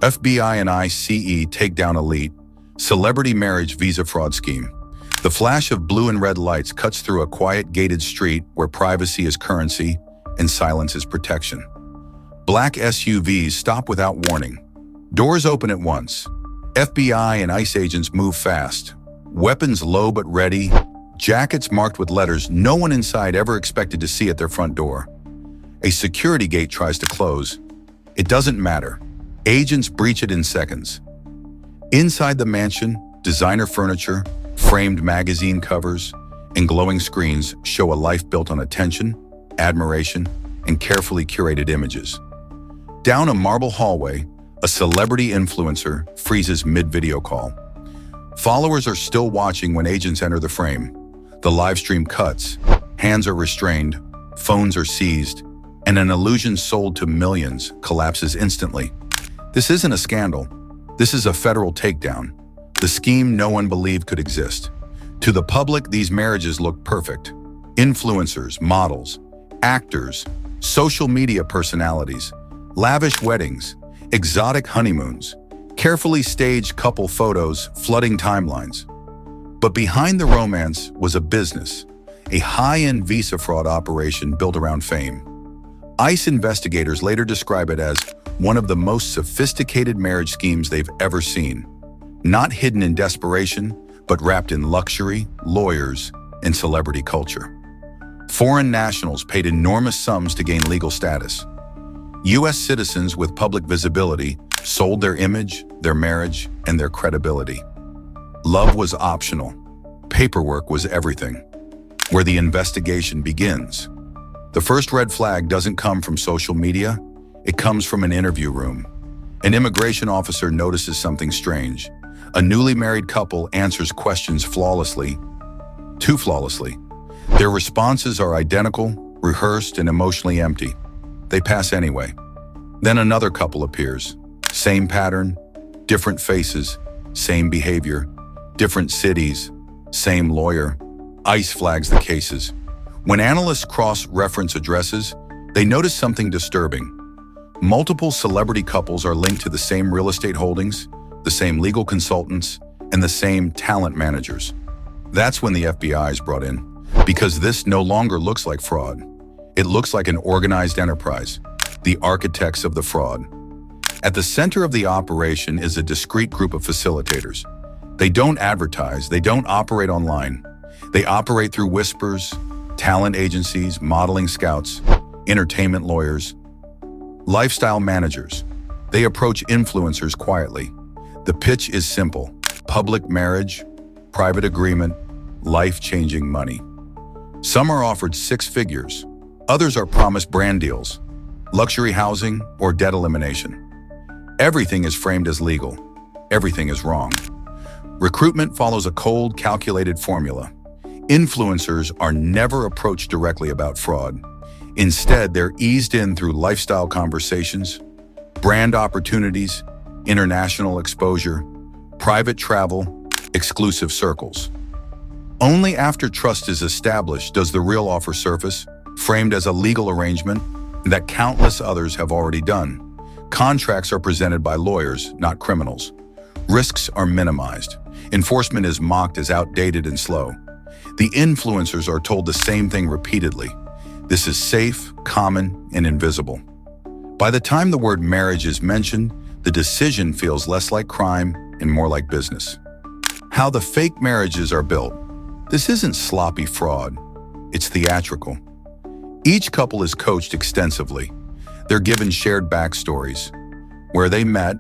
FBI and ICE takedown elite, celebrity marriage visa fraud scheme. The flash of blue and red lights cuts through a quiet gated street where privacy is currency and silence is protection. Black SUVs stop without warning. Doors open at once. FBI and ICE agents move fast. Weapons low but ready, jackets marked with letters no one inside ever expected to see at their front door. A security gate tries to close. It doesn't matter. Agents breach it in seconds. Inside the mansion, designer furniture, framed magazine covers, and glowing screens show a life built on attention, admiration, and carefully curated images. Down a marble hallway, a celebrity influencer freezes mid-video call. Followers are still watching when agents enter the frame. The live stream cuts, hands are restrained, phones are seized, and an illusion sold to millions collapses instantly. This isn't a scandal. This is a federal takedown. The scheme no one believed could exist. To the public, these marriages look perfect. Influencers, models, actors, social media personalities, lavish weddings, exotic honeymoons, carefully staged couple photos flooding timelines. But behind the romance was a business, a high-end visa fraud operation built around fame. ICE investigators later describe it as one of the most sophisticated marriage schemes they've ever seen. Not hidden in desperation, but wrapped in luxury, lawyers, and celebrity culture. Foreign nationals paid enormous sums to gain legal status. U.S. citizens with public visibility sold their image, their marriage, and their credibility. Love was optional. Paperwork was everything. Where the investigation begins. The first red flag doesn't come from social media, it comes from an interview room. An immigration officer notices something strange. A newly married couple answers questions flawlessly, too flawlessly. Their responses are identical, rehearsed, and emotionally empty. They pass anyway. Then another couple appears. Same pattern, different faces, same behavior, different cities, same lawyer. ICE flags the cases. When analysts cross-reference addresses, they notice something disturbing. Multiple celebrity couples are linked to the same real estate holdings, the same legal consultants, and the same talent managers. That's when the FBI is brought in, because this no longer looks like fraud. It looks like an organized enterprise, the architects of the fraud. At the center of the operation is a discrete group of facilitators. They don't advertise, they don't operate online. They operate through whispers, talent agencies, modeling scouts, entertainment lawyers, lifestyle managers. They approach influencers quietly. The pitch is simple: public marriage, private agreement, life-changing money. Some are offered 6 figures. Others are promised brand deals, luxury housing, or debt elimination. Everything is framed as legal. Everything is wrong. Recruitment follows a cold, calculated formula. Influencers are never approached directly about fraud. Instead, they're eased in through lifestyle conversations, brand opportunities, international exposure, private travel, exclusive circles. Only after trust is established does the real offer surface, framed as a legal arrangement that countless others have already done. Contracts are presented by lawyers, not criminals. Risks are minimized. Enforcement is mocked as outdated and slow. The influencers are told the same thing repeatedly. This is safe, common, and invisible. By the time the word marriage is mentioned, the decision feels less like crime and more like business. How the fake marriages are built. This isn't sloppy fraud. It's theatrical. Each couple is coached extensively. They're given shared backstories, where they met,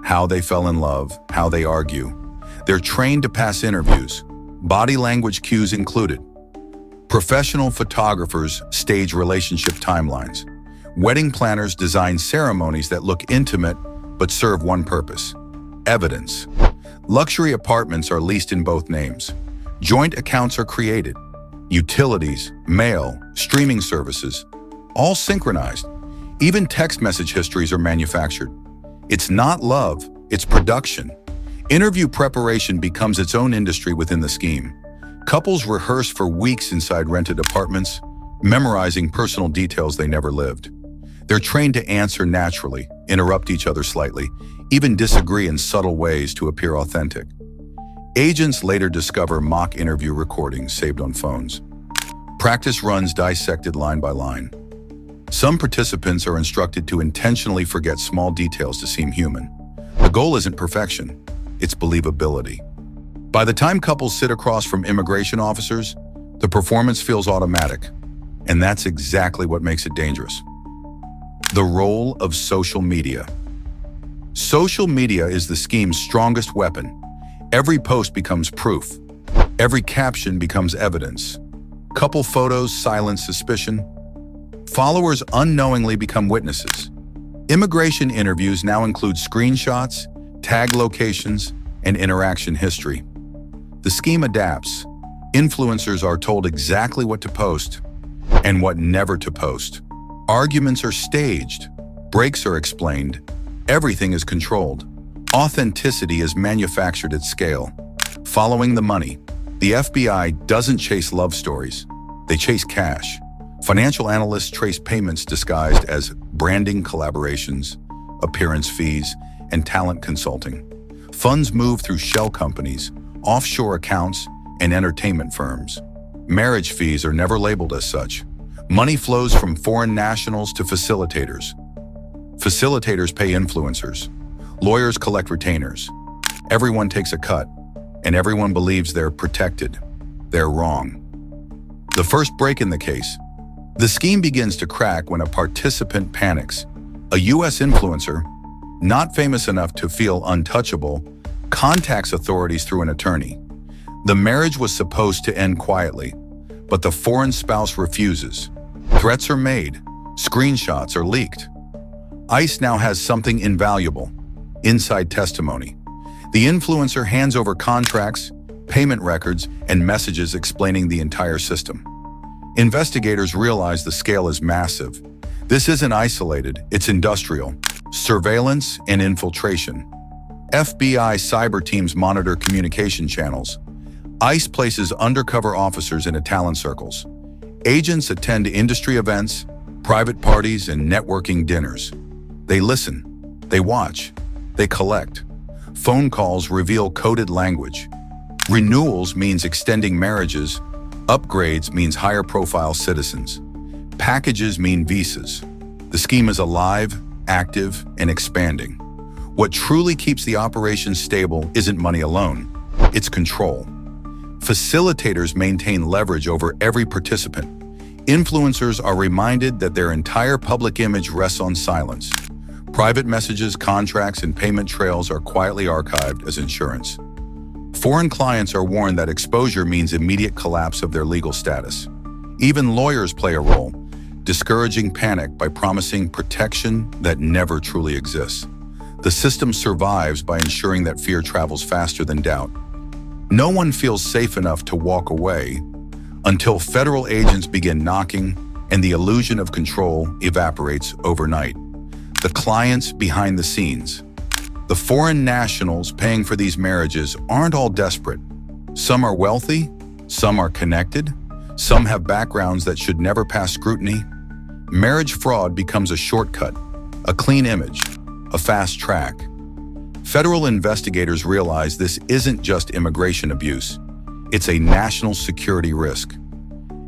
how they fell in love, how they argue. They're trained to pass interviews, body language cues included. Professional photographers stage relationship timelines. Wedding planners design ceremonies that look intimate but serve one purpose: evidence. Luxury apartments are leased in both names. Joint accounts are created. Utilities, mail, streaming services, all synchronized. Even text message histories are manufactured. It's not love, it's production. Interview preparation becomes its own industry within the scheme. Couples rehearse for weeks inside rented apartments, memorizing personal details they never lived. They're trained to answer naturally, interrupt each other slightly, even disagree in subtle ways to appear authentic. Agents later discover mock interview recordings saved on phones. Practice runs dissected line by line. Some participants are instructed to intentionally forget small details to seem human. The goal isn't perfection, it's believability. By the time couples sit across from immigration officers, the performance feels automatic, and that's exactly what makes it dangerous. The role of social media. Social media is the scheme's strongest weapon. Every post becomes proof. Every caption becomes evidence. Couple photos silence suspicion. Followers unknowingly become witnesses. Immigration interviews now include screenshots, tag locations, and interaction history. The scheme adapts. Influencers are told exactly what to post and what never to post. Arguments are staged. Breaks are explained. Everything is controlled. Authenticity is manufactured at scale. Following the money. The FBI doesn't chase love stories. They chase cash. Financial analysts trace payments disguised as branding collaborations, appearance fees, and talent consulting. Funds move through shell companies, offshore accounts, and entertainment firms. Marriage fees are never labeled as such. Money flows from foreign nationals to facilitators. Facilitators pay influencers. Lawyers collect retainers. Everyone takes a cut, and everyone believes they're protected. They're wrong. The first break in the case. The scheme begins to crack when a participant panics. A U.S. influencer, not famous enough to feel untouchable, contacts authorities through an attorney. The marriage was supposed to end quietly, but the foreign spouse refuses. Threats are made. Screenshots are leaked. ICE now has something invaluable: inside testimony. The influencer hands over contracts, payment records, and messages explaining the entire system. Investigators realize the scale is massive. This isn't isolated, it's industrial. Surveillance and infiltration. FBI cyber teams monitor communication channels. ICE places undercover officers in talent circles. Agents attend industry events, private parties, and networking dinners. They listen, they watch, they collect. Phone calls reveal coded language. Renewals means extending marriages. Upgrades means higher profile citizens. Packages mean visas. The scheme is alive, active, and expanding. What truly keeps the operation stable isn't money alone, it's control. Facilitators maintain leverage over every participant. Influencers are reminded that their entire public image rests on silence. Private messages, contracts, and payment trails are quietly archived as insurance. Foreign clients are warned that exposure means immediate collapse of their legal status. Even lawyers play a role, discouraging panic by promising protection that never truly exists. The system survives by ensuring that fear travels faster than doubt. No one feels safe enough to walk away until federal agents begin knocking and the illusion of control evaporates overnight. The clients behind the scenes. The foreign nationals paying for these marriages aren't all desperate. Some are wealthy, some are connected, some have backgrounds that should never pass scrutiny. Marriage fraud becomes a shortcut, a clean image, a fast track. Federal investigators realize this isn't just immigration abuse, it's a national security risk.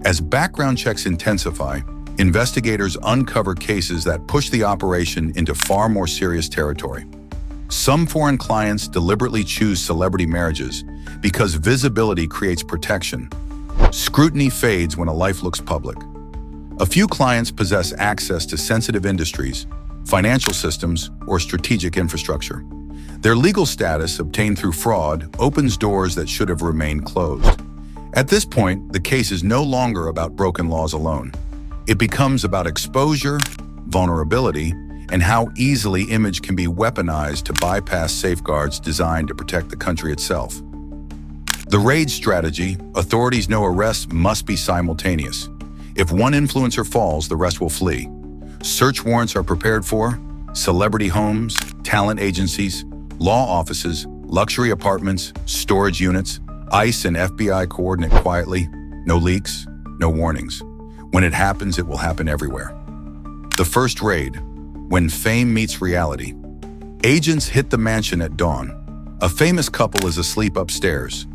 As background checks intensify, investigators uncover cases that push the operation into far more serious territory. Some foreign clients deliberately choose celebrity marriages because visibility creates protection. Scrutiny fades when a life looks public. A few clients possess access to sensitive industries, financial systems, or strategic infrastructure. Their legal status, obtained through fraud, opens doors that should have remained closed. At this point, the case is no longer about broken laws alone. It becomes about exposure, vulnerability, and how easily image can be weaponized to bypass safeguards designed to protect the country itself. The raid strategy: authorities know arrests must be simultaneous. If one influencer falls, the rest will flee. Search warrants are prepared for celebrity homes, talent agencies, law offices, luxury apartments, storage units. ICE and FBI coordinate quietly. No leaks, no warnings. When it happens, it will happen everywhere. The first raid, when fame meets reality. Agents hit the mansion at dawn. A famous couple is asleep upstairs.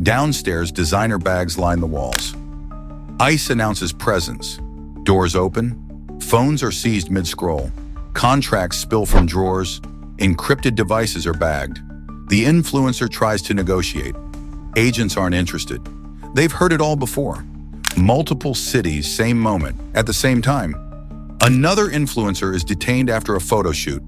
Downstairs, designer bags line the walls. ICE announces presence. Doors open. Phones are seized mid-scroll. Contracts spill from drawers. Encrypted devices are bagged. The influencer tries to negotiate. Agents aren't interested. They've heard it all before. Multiple cities, same moment, at the same time. Another influencer is detained after a photo shoot.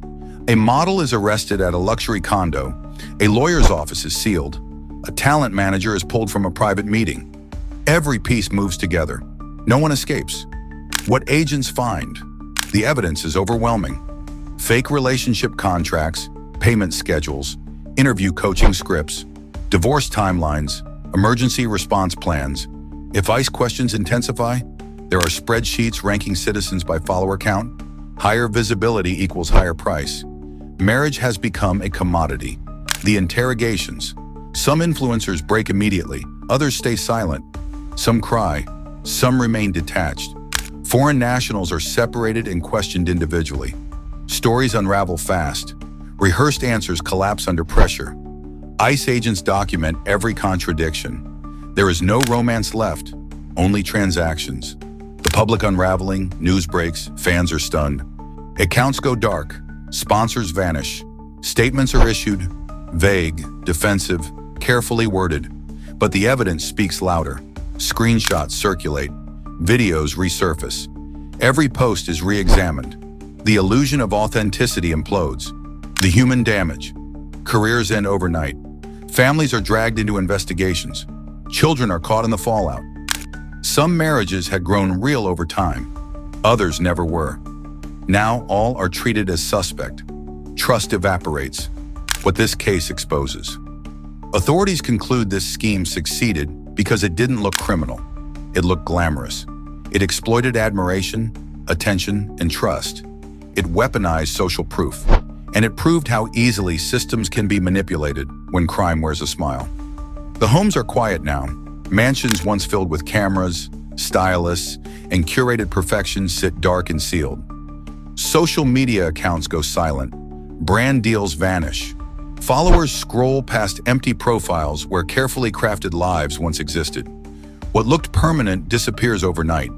A model is arrested at a luxury condo. A lawyer's office is sealed. A talent manager is pulled from a private meeting. Every piece moves together. No one escapes. What agents find? The evidence is overwhelming. Fake relationship contracts, payment schedules, interview coaching scripts, divorce timelines, emergency response plans. If ICE questions intensify, there are spreadsheets ranking citizens by follower count. Higher visibility equals higher price. Marriage has become a commodity. The interrogations. Some influencers break immediately, others stay silent. Some cry, some remain detached. Foreign nationals are separated and questioned individually. Stories unravel fast. Rehearsed answers collapse under pressure. ICE agents document every contradiction. There is no romance left, only transactions. The public unraveling, news breaks, fans are stunned. Accounts go dark, sponsors vanish. Statements are issued, vague, defensive, carefully worded. But the evidence speaks louder. Screenshots circulate, videos resurface. Every post is re-examined. The illusion of authenticity implodes. The human damage. Careers end overnight. Families are dragged into investigations. Children are caught in the fallout. Some marriages had grown real over time. Others never were. Now all are treated as suspect. Trust evaporates. What this case exposes. Authorities conclude this scheme succeeded because it didn't look criminal. It looked glamorous. It exploited admiration, attention, and trust. It weaponized social proof. And it proved how easily systems can be manipulated when crime wears a smile. The homes are quiet now. Mansions once filled with cameras, stylists, and curated perfection sit dark and sealed. Social media accounts go silent. Brand deals vanish. Followers scroll past empty profiles where carefully crafted lives once existed. What looked permanent disappears overnight.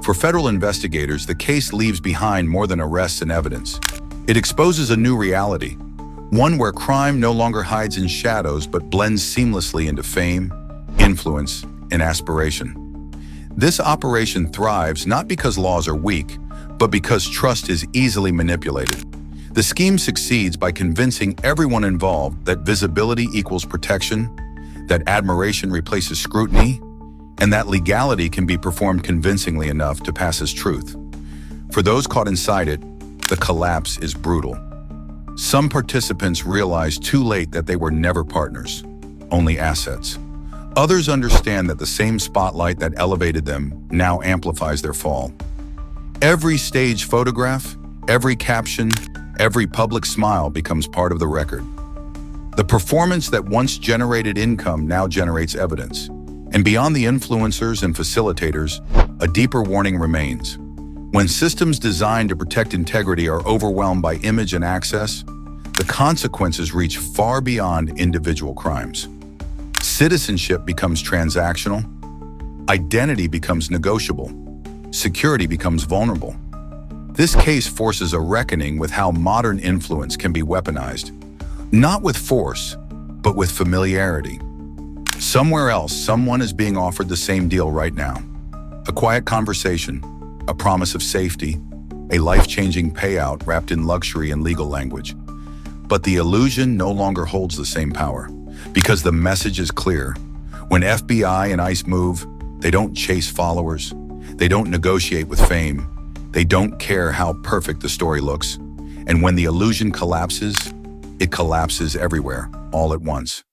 For federal investigators, the case leaves behind more than arrests and evidence. It exposes a new reality, one where crime no longer hides in shadows but blends seamlessly into fame, influence, and aspiration. This operation thrives not because laws are weak, but because trust is easily manipulated. The scheme succeeds by convincing everyone involved that visibility equals protection, that admiration replaces scrutiny, and that legality can be performed convincingly enough to pass as truth. For those caught inside it, the collapse is brutal. Some participants realize too late that they were never partners, only assets. Others understand that the same spotlight that elevated them now amplifies their fall. Every stage photograph, every caption, every public smile becomes part of the record. The performance that once generated income now generates evidence. And beyond the influencers and facilitators, a deeper warning remains. When systems designed to protect integrity are overwhelmed by image and access, the consequences reach far beyond individual crimes. Citizenship becomes transactional, identity becomes negotiable, security becomes vulnerable. This case forces a reckoning with how modern influence can be weaponized, not with force, but with familiarity. Somewhere else, someone is being offered the same deal right now. A quiet conversation, a promise of safety, a life-changing payout wrapped in luxury and legal language. But the illusion no longer holds the same power, because the message is clear. When FBI and ICE move, they don't chase followers. They don't negotiate with fame. They don't care how perfect the story looks. And when the illusion collapses, it collapses everywhere, all at once.